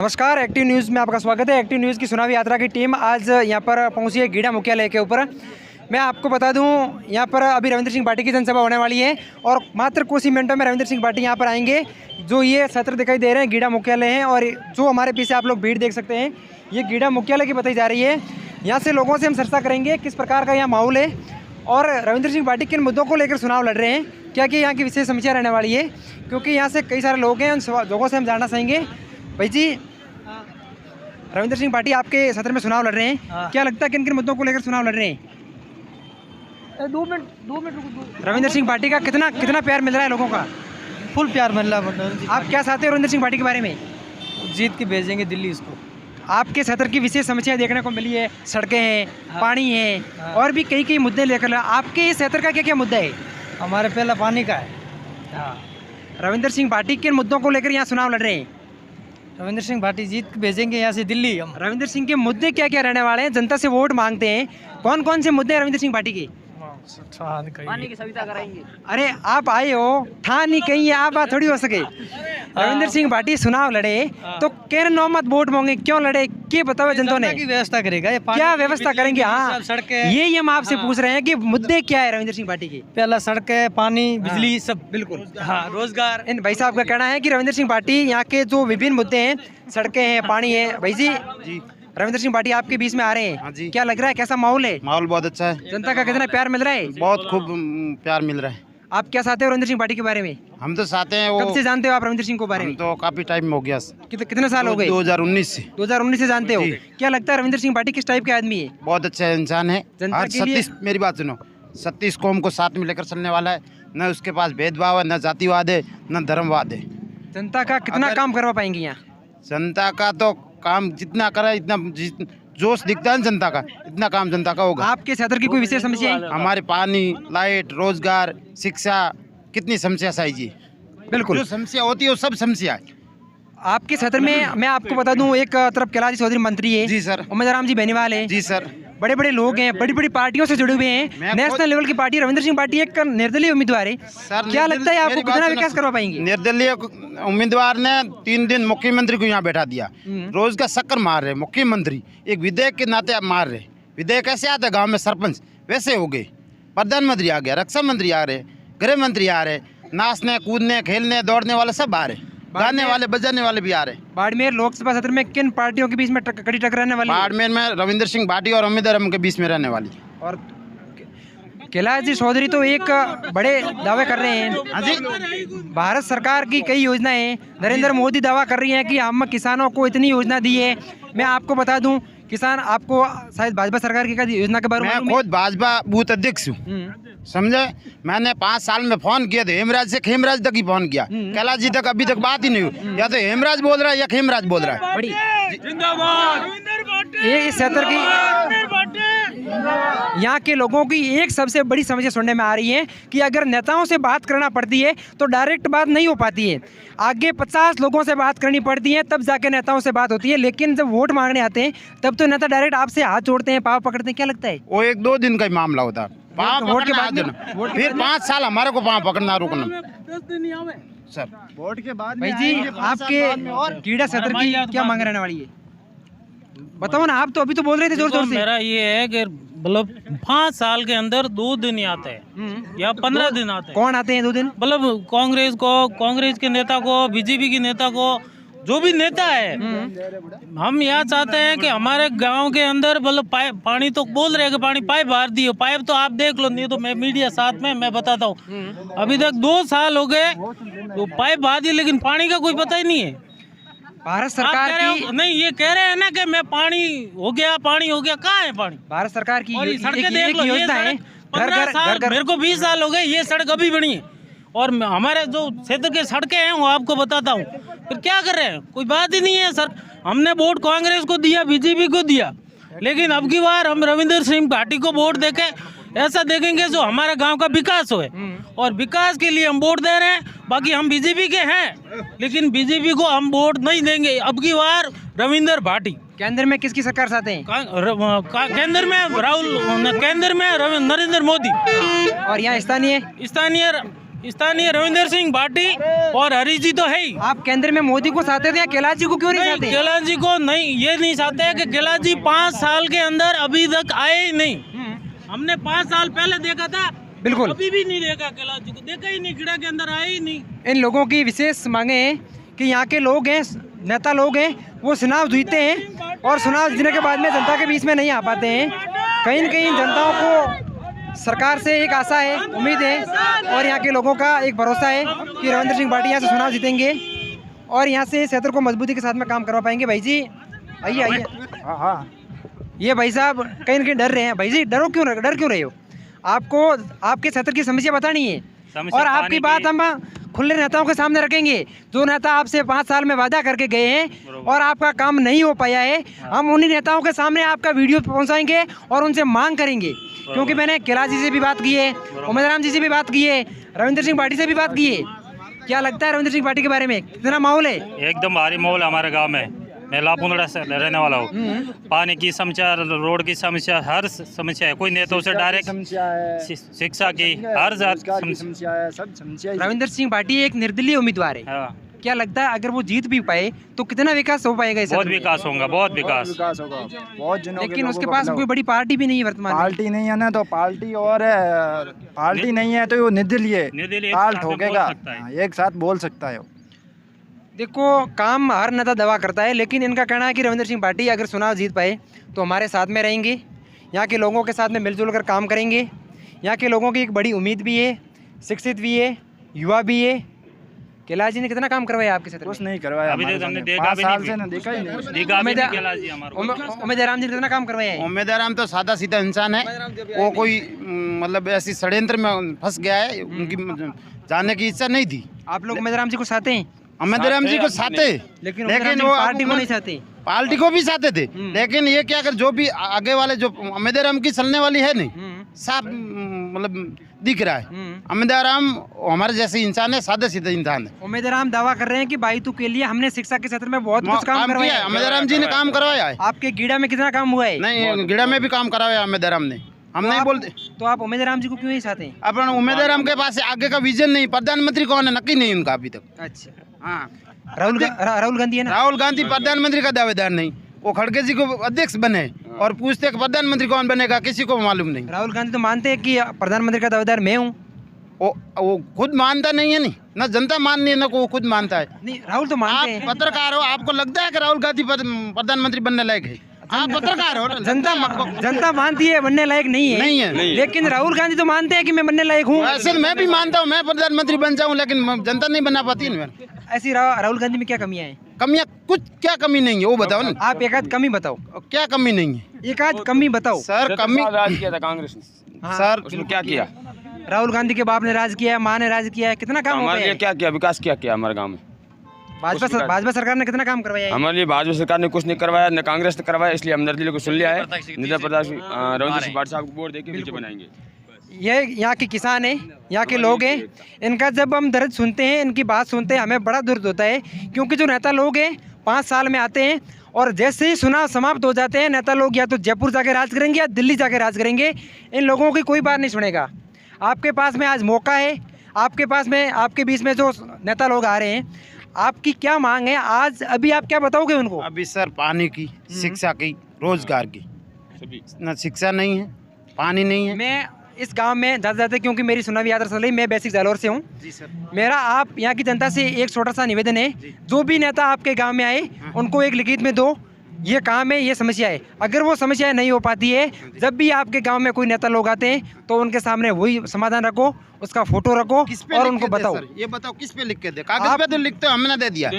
नमस्कार, active news में आपका स्वागत है। एक्टिव न्यूज़ की चुनावी यात्रा की टीम आज यहाँ पर पहुँची है गीडा मुख्यालय के ऊपर। मैं आपको बता दूं, यहाँ पर अभी रविंद्र सिंह भाटी की जनसभा होने वाली है और मात्र कुछ ही मिनटों में रविंद्र सिंह भाटी यहाँ पर आएंगे। जो ये सत्र दिखाई दे रहे हैं गीडा मुख्यालय है और जो हमारे पीछे आप लोग भीड़ देख सकते हैं ये गीडा मुख्यालय की बताई जा रही है। यहाँ से लोगों से हम चर्चा करेंगे किस प्रकार का यहाँ माहौल है और रविंद्र सिंह भाटी किन मुद्दों को लेकर चुनाव लड़ रहे हैं, क्या क्या यहाँ की विशेष समस्या रहने वाली है, क्योंकि यहाँ से कई सारे लोग हैं। उन लोगों से हम जानना चाहेंगे। भाई जी, रविंद्र सिंह भाटी आपके सत्र में चुनाव लड़ रहे हैं, क्या लगता है किन किन मुद्दों को लेकर चुनाव लड़ रहे हैं? 2 मिनट रविंद्र सिंह भाटी का कितना प्यार मिल रहा है लोगों का? फुल प्यार मिल रहा है। आप क्या चाहते हो रविंद्र सिंह भाटी के बारे में? जीत के भेजेंगे दिल्ली इसको। आपके सत्र की विशेष समस्याएं देखने को मिली है, सड़कें हैं, पानी है और भी कई मुद्दे लेकर। आपके इस सत्र का क्या क्या मुद्दा है? हमारे पहला पानी का है। रविंद्र सिंह भाटी किन मुद्दों को लेकर यहाँ चुनाव लड़ रहे हैं? रविंद्र सिंह भाटी जीत के भेजेंगे यहाँ से दिल्ली हम। रविंद्र सिंह के मुद्दे क्या क्या रहने वाले हैं? जनता से वोट मांगते हैं, कौन कौन से मुद्दे हैं रविंद्र सिंह भाटी के? पानी की सुविधा कराएंगे। अरे आप आए हो, था नहीं कहीं, ये आप बात थोड़ी हो सके। रविंद्र सिंह भाटी चुनाव लड़े तो केन नौमत वोट मांगे, क्यों लड़े, क्या बताओ जनता ने? की व्यवस्था करेगा, क्या व्यवस्था करेंगे? हाँ, सड़कें, ये हम आपसे पूछ रहे हैं कि मुद्दे क्या है रविंद्र सिंह भाटी के? पहला सड़कें, पानी, बिजली, सब बिल्कुल। हाँ, रोजगार। इन भाई साहब का कहना है कि रविंद्र सिंह भाटी यहाँ के जो विभिन्न मुद्दे हैं, सड़कें हैं, पानी है। भाई जी, रविंद्र सिंह भाटी आपके बीच में आ रहे हैं। हाँ जी। क्या लग रहा है, कैसा माहौल है? माहौल बहुत अच्छा है। जनता का कितना प्यार मिल रहा है? बहुत खूब प्यार मिल रहा है। आप क्या चाहते हो रविंद्र सिंह भाटी के बारे में? हम तो चाहते हैं कब से जानते हो आप रविंद्र सिंह को बारे हम में? तो काफी टाइम हो गया। कितने साल हो गए? 2019 से। 2019 से जानते हो। जी। क्या लगता है रविंद्र सिंह भाटी किस टाइप के आदमी है? बहुत अच्छा इंसान है। जनता आज के लिए- 36 मेरी बात सुनो, 36 कौम को साथ में लेकर चलने वाला है। न उसके पास भेदभाव है, न जातिवाद है, न धर्मवाद है। जनता का कितना काम करवा पाएंगे यहाँ? जनता का तो काम जितना करे, इतना जोश दिखता है जनता का, इतना काम जनता का होगा। आपके सदर की कोई विशेष समस्या है? हमारे पानी, लाइट, रोजगार, शिक्षा, कितनी समस्या साई जी। बिल्कुल। जो समस्या होती है वो सब समस्या है। आपके सत्र में मैं आपको बता दूं, एक तरफ कैलाश चौधरी मंत्री है, जी सर। उम्मीदवार जी बेनीवाल है, जी सर। बड़े बड़े लोग हैं, बड़ी बड़ी पार्टियों से जुड़े हुए हैं। मैं नेशनल लेवल की पार्टी रविंद्र सिंह पार्टी एक निर्दलीय उम्मीदवार है। सर, क्या लगता है आपको मेरी बात कितना सुनो। विकास करवा पाएंगे? निर्दलीय उम्मीदवार ने 3 दिन मुख्यमंत्री को यहाँ बैठा दिया। रोज का शक्कर मार रहे मुख्यमंत्री, एक विधेयक के नाते आप मार रहे। विधेयक कैसे आता है गांव में? सरपंच वैसे हो गए। प्रधानमंत्री आ गया, रक्षा मंत्री आ रहे, गृह मंत्री आ रहे, नाचने कूदने खेलने दौड़ने वाले सब आ रहे, गाने वाले बजाने वाले भी आ रहे। बाड़मेर लोकसभा सत्र में किन पार्टियों के बीच में कड़ी टक्कर रहने वाली है? बाड़मेर में रविंद्र सिंह भाटी और अमित के बीच में रहने वाली। और कैलाश जी चौधरी तो एक बड़े दावे कर रहे हैं। हाँ जी। भारत सरकार की कई योजनाएं, नरेंद्र मोदी दावा कर रही हैं कि हम किसानों को इतनी योजना दी है। मैं आपको बता दूं, किसान आपको शायद भाजपा सरकार की योजना के बारे में मैं खुद भाजपा बूथ अध्यक्ष हूँ, समझे। मैंने 5 साल में फोन किया था, हेमराज से खेमराज तक ही फोन किया, कैलाश जी तक अभी तक बात ही नहीं हुई। या तो हेमराज बोल रहा है या खेमराज बोल रहा है। बड़ी ये इस क्षेत्र की यहाँ के लोगों की एक सबसे बड़ी समस्या सुनने में आ रही है कि अगर नेताओं से बात करना पड़ती है तो डायरेक्ट बात नहीं हो पाती है। आगे 50 लोगों से बात करनी पड़ती है, तब जाके नेताओं से बात होती है। लेकिन जब वोट मांगने आते हैं तब तो नेता डायरेक्ट आपसे हाथ जोड़ते हैं, पाँव पकड़ते हैं। क्या लगता है? वो 1-2 दिन का ही मामला होता है। वोट के बाद फिर 5 साल हमारे को पाँव पकड़ना रुकना सर। वोट के बाद भाई जी, आपके गीडा सत्र की क्या मांग रहने वाली है? बताओ ना, आप तो अभी तो बोल रहे थे जोर जोर से। मेरा ये है कि मतलब 5 साल के अंदर 2 दिन ही आते हैं या 15 दिन आते हैं। कौन आते हैं 2 दिन? मतलब कांग्रेस के नेता को, बीजेपी के नेता को, जो भी नेता है, हम यहाँ चाहते हैं कि हमारे गांव के अंदर मतलब पानी तो बोल रहे हैं कि पानी पाइप बाहर दिए। पाइप तो आप देख लो, नहीं तो मैं मीडिया साथ में मैं बताता हूँ। अभी तक 2 साल हो गए तो पाइप बाहर दी, लेकिन पानी का कोई पता ही नहीं है। भारत सरकार की नहीं, ये कह रहे हैं ना कि मैं पानी हो गया, कहाँ है पानी? भारत सरकार की और ये सड़कें देख एक लो, ये योजना है, सड़क घर 15 घर साल, घर घर। मेरे को 20 साल हो गए, ये सड़क अभी बनी है। और हमारे जो क्षेत्र के सड़कें हैं वो आपको बताता हूँ। फिर क्या कर रहे हैं? कोई बात ही नहीं है सर। हमने वोट कांग्रेस को दिया, बीजेपी को दिया, लेकिन अब की बार हम रविंद्र सिंह भाटी को वोट देके ऐसा देखेंगे जो हमारे गांव का विकास हो। और विकास के लिए हम वोट दे रहे हैं। बाकी हम बीजेपी के हैं, लेकिन बीजेपी को हम वोट नहीं देंगे। अब की बार रविंद्र भाटी। केंद्र में किसकी सरकार चाहते हैं? केंद्र में राहुल, केंद्र में नरेंद्र मोदी। और यहाँ स्थानीय स्थानीय रविंद्र सिंह भाटी और हरीश जी तो है ही। आप केंद्र में मोदी को चाहते थे या कैलाश जी को क्यों नहीं चाहते? कैलाश जी को नहीं, ये नहीं चाहते हैं कि कैलाश जी 5 साल के अंदर अभी तक आए ही नहीं। हमने 5 साल पहले देखा था, बिल्कुल। अभी भी नहीं देखा, कैलाश जी को देखा ही नहीं, खिड़ा के अंदर आए ही नहीं। इन लोगों की विशेष मांगे हैं कि यहाँ के लोग हैं, नेता लोग हैं, वो चुनाव जीतते हैं और चुनाव जीतने के बाद में जनता के बीच में नहीं आ पाते हैं। कहीं न कहीं जनताओं को सरकार से एक आशा है, उम्मीद है और यहाँ के लोगों का एक भरोसा है कि रविंद्र सिंह भाटी यहाँ से चुनाव जीतेंगे और यहाँ से क्षेत्र को मजबूती के साथ में काम करवा पाएंगे। भाई जी आइए आइए। हाँ, ये भाई साहब कहीं न कहीं डर रहे हैं। भाई जी डर क्यों रहे हो? आपको आपके क्षेत्र की समस्या बतानी है और आपकी बात हम खुले नेताओं के सामने रखेंगे। जो नेता आपसे 5 साल में वादा करके गए हैं और आपका काम नहीं हो पाया है, हम उन्हीं नेताओं के सामने आपका वीडियो पहुंचाएंगे और उनसे मांग करेंगे। क्योंकि मैंने कैलाश जी से भी बात की है, उमेद राम जी से भी बात की है, रविंद्र सिंह भाटी से भी बात की है। क्या लगता है रविंद्र सिंह भाटी के बारे में, कितना माहौल है? एकदम भारी माहौल हमारे गांव में। मैं लापुंडा से रहने वाला हूँ। पानी की समस्या, रोड की समस्या, हर समस्या है। कोई नेताओं से डायरेक्ट शिक्षा की हर समस्या है, सब समस्या। रविंद्र सिंह भाटी एक निर्दलीय उम्मीदवार है। हाँ। क्या लगता है अगर वो जीत भी पाए तो कितना विकास हो पाएगा? बहुत विकास होगा, बहुत विकास होगा, बहुत जनों लेकिन उसके पास कोई बड़ी पार्टी भी नहीं है वर्तमान में। पार्टी नहीं है ना, तो पार्टी और पार्टी नहीं है तो वो निर्दलीय ताल ठोकेगा, एक साथ बोल सकता है। देखो काम हर नेता दवा करता है, लेकिन इनका कहना है कि रविंद्र सिंह भाटी अगर चुनाव जीत पाए तो हमारे साथ में रहेंगे, यहाँ के लोगों के साथ में मिलजुल कर काम करेंगे। यहाँ के लोगों की एक बड़ी उम्मीद भी है, शिक्षित भी है, युवा भी है। कैलाश जी ने कितना काम करवाया आपके क्षेत्र में? कुछ नहीं करवाया, अभी तक हमने देखा भी नहीं, देखा ही नहीं। उमेद राम जी ने कितना काम करवाया है? उम्मीद राम तो सादा सीधा इंसान है, वो कोई मतलब ऐसी षड्यंत्र में फंस गया है, उनकी जाने की इच्छा नहीं थी। आप लोग उमेद राम जी को चाहते हैं? उमेद राम जी को चाहते, लेकिन वो पार्टी को नहीं चाहते। पार्टी को भी चाहते थे, लेकिन ये क्या कर जो भी आगे वाले जो उमेद राम की चलने वाली है नहीं, साफ मतलब दिख रहा है। उमेद राम हमारे जैसे इंसान है, सादे सीधे इंसान है। उमेद राम दावा कर रहे हैं कि बाईतू के लिए हमने शिक्षा के क्षेत्र में बहुत कुछ काम करवाया है। उमेद राम जी ने काम करवाया है। आपके गीड़ा में कितना काम हुआ है? नहीं, गीड़ा में भी काम करवाया उमेद राम ने, हम नहीं बोलते। तो आप उमेद राम जी को क्यों नहीं चाहते हैं? अपन उमेद राम के पास आगे का विजन नहीं, प्रधानमंत्री कौन है नक्की नहीं उनका अभी तक। अच्छा, हाँ, राहुल गांधी है ना? राहुल गांधी प्रधानमंत्री का दावेदार नहीं, वो खड़गे जी को अध्यक्ष बने और पूछते हैं कि प्रधानमंत्री कौन बनेगा, किसी को मालूम नहीं। राहुल गांधी तो मानते हैं कि प्रधानमंत्री का दावेदार मैं हूँ। वो खुद मानता नहीं है, नहीं ना जनता माननी है ना वो खुद मानता है। नहीं, राहुल तो मानते आप हैं। पत्रकार हो, आपको लगता है कि राहुल गांधी प्रधानमंत्री बनने लायक है? आप पत्रकार हो, जनता मानती है बनने लायक नहीं है। नहीं है, लेकिन राहुल गांधी तो मानते हैं कि मैं बनने लायक हूँ। ऐसे मैं भी मानता हूँ मैं प्रधानमंत्री बन जाऊँ, लेकिन जनता नहीं बना पाती है। ऐसी राहुल गांधी में क्या कमियां हैं? कमियाँ कुछ क्या कमी नहीं है वो बताओ ना। आप एक आध कमी बताओ। क्या कमी नहीं है एक आध कमी बताओ सर? कमी राज किया था कांग्रेस ने, हाँ। सर उसने क्या किया? राहुल गांधी के बाप ने राज किया है, माँ ने राज किया है, कितना काम हो हमारे गया लिए है? क्या किया, विकास क्या किया हमारे गांव में? भाजपा सरकार ने कितना काम करवाया है? हमारे लिए भाजपा सरकार ने कुछ नहीं करवाया, न कांग्रेस ने करवाया, इसलिए हम निर्दलीय को सुन लिया है। निधर प्रताप सिंह रविंद्र सिंह भाटी साहब को वोट देके बीजेपी बनाएंगे। ये यहाँ के किसान हैं, यहाँ के लोग हैं, इनका जब हम दर्द सुनते हैं, इनकी बात सुनते हैं, हमें बड़ा दर्द होता है। क्योंकि जो नेता लोग हैं 5 साल में आते हैं और जैसे ही चुनाव समाप्त हो जाते हैं, नेता लोग या तो जयपुर जाके राज करेंगे या दिल्ली जाके राज करेंगे। इन लोगों की कोई बात नहीं सुनेगा। आपके पास में आज मौका है, आपके पास में आपके बीच में जो नेता लोग आ रहे हैं, आपकी क्या मांग है आज? अभी आप क्या बताओगे उनको? अभी सर पानी की, शिक्षा की, रोजगार की, ना शिक्षा नहीं है, पानी नहीं है। मैं इस गांव में ज़्यादा क्योंकि मेरी चुनावी यात्रा चल रही, मैं बेसिक जालौर से हूँ। जी सर। मेरा आप यहाँ की जनता से एक छोटा सा निवेदन है, जो भी नेता आपके गांव में आए उनको एक लिखित में दो, ये काम है, ये समस्या है। अगर वो समस्या नहीं हो पाती है, जब भी आपके गांव में कोई नेता लोग आते हैं तो उनके सामने वही समाधान रखो, उसका फोटो रखो और उनको बताओ। ये बताओ किस पे लिख के दे? कागज पे तो लिखते हो, हमने दे दिया,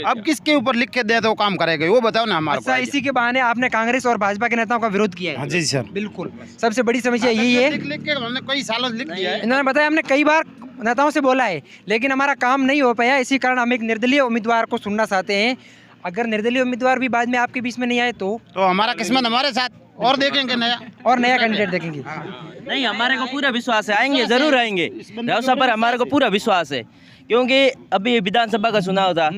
अब किसके ऊपर लिख के दे तो काम करेगा वो बताओ ना हमारे। अच्छा, इसी के बहाने आपने कांग्रेस और भाजपा के नेताओं का विरोध किया है? जी सर, बिल्कुल। सबसे बड़ी समस्या यही है, लिख के हमने कई सालों से लिख दिया है। इन्होंने बताया, हमने कई बार नेताओं से बोला है, लेकिन हमारा काम नहीं हो पाया। इसी कारण हम एक निर्दलीय उम्मीदवार को सुनना चाहते हैं। अगर निर्दलीय उम्मीदवार भी बाद में आपके बीच में नहीं आए तो हमारा किस्मत हमारे साथ, और देखेंगे नया कैंडिडेट देखेंगे। नहीं, हमारे को पूरा विश्वास है, आएंगे, जरूर आएंगे। व्यवस्था पर हमारे को पूरा विश्वास है, क्योंकि अभी विधानसभा का चुनाव था,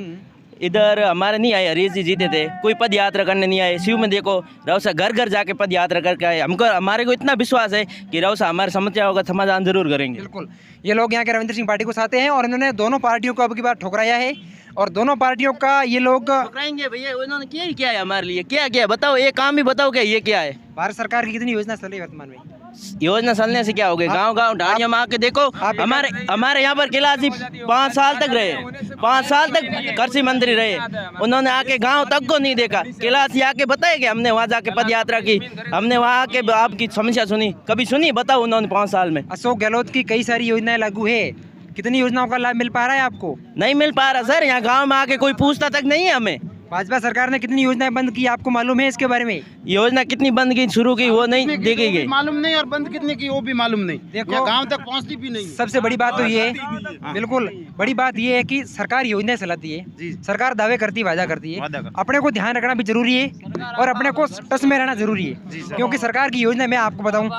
इधर हमारे नहीं आए, हरीश जी जीते थे, कोई पद यात्रा करने नहीं आए। शिव में देखो रौसा घर घर जाके पद यात्रा करके आए। हमको हमारे को इतना विश्वास है कि रौसा हमारे समस्याओं का समाधान जरूर करेंगे। बिल्कुल, ये लोग यहाँ के रविंद्र सिंह पार्टी को चाहते हैं और इन्होंने दोनों पार्टियों को अब की बार ठुकराया है और दोनों पार्टियों का ये लोग ठुकराएंगे भैया, उन्होंने क्या ही किया है हमारे लिए, क्या किया बताओ, एक काम ही बताओ क्या ये क्या है। भारत सरकार की कितनी योजना चल रही है वर्तमान में? योजना चलने से क्या हो गया, गांव गांव ढाणिया में आके देखो। हमारे यहाँ पर किलासी 5 साल तक रहे, 5 साल तक कृषि मंत्री रहे, उन्होंने आके गांव तक को नहीं देखा। किलासी आके बताए कि हमने वहाँ जाके पद यात्रा की, हमने वहाँ आके आपकी समस्या सुनी, कभी सुनी बताओ उन्होंने 5 साल में? अशोक गहलोत की कई सारी योजनाएं लागू है, कितनी योजनाओं का लाभ मिल पा रहा है आपको? नहीं मिल पा रहा सर, यहाँ गाँव में आके कोई पूछता तक नहीं है हमें। भाजपा सरकार ने कितनी योजनाएं बंद की, आपको मालूम है इसके बारे में? योजना कितनी बंद की, शुरू की, वो नहीं देखी गई, मालूम नहीं, और बंद कितने की वो भी मालूम नहीं। देखो गांव तक पहुंचती भी नहीं। सबसे बड़ी बात तो ये है, बिल्कुल बड़ी बात ये है कि सरकार योजनाएं चलाती है, सरकार दावे करती है, वादा करती है, अपने को ध्यान रखना भी जरूरी है और अपने को टच में रहना जरूरी है। क्योंकि सरकार की योजना मैं आपको बताऊं,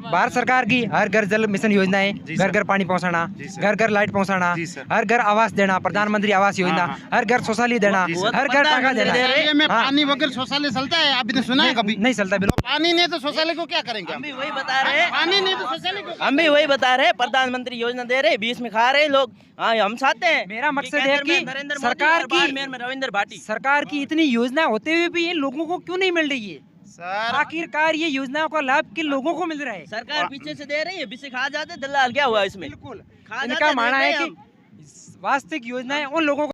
भारत सरकार की हर घर जल मिशन योजना है, घर घर पानी पहुंचाना, घर घर लाइट पहुंचाना, हर घर आवास देना, प्रधानमंत्री आवास योजना, हर घर शौचालय देना, हर घर टाका देना। में पानी बगैर शौचालय चलता है? आपने सुना है कभी? नहीं चलता, बिल्कुल। पानी नहीं तो शौचालय को क्या करेंगे? हम भी वही बता रहे हैं, पानी नहीं तो शौचालय को, हम भी वही बता रहे हैं। प्रधानमंत्री योजना दे रहे, बीच में खा रहे लोग। हाँ, हम चाहते हैं, मेरा मकसद है कि सरकार की रविंद्र भाटी सरकार की इतनी योजना होते हुए भी इन लोगों को क्यों नहीं मिल रही है? सर आखिरकार ये योजनाओं का लाभ किन लोगों को मिल रहा है? सरकार पीछे से दे रही है, बीच खा जाते दलाल, क्या हुआ इसमें? बिल्कुल, खा इनका जाते मानना है देते कि वास्तविक योजनाएं उन लोगों को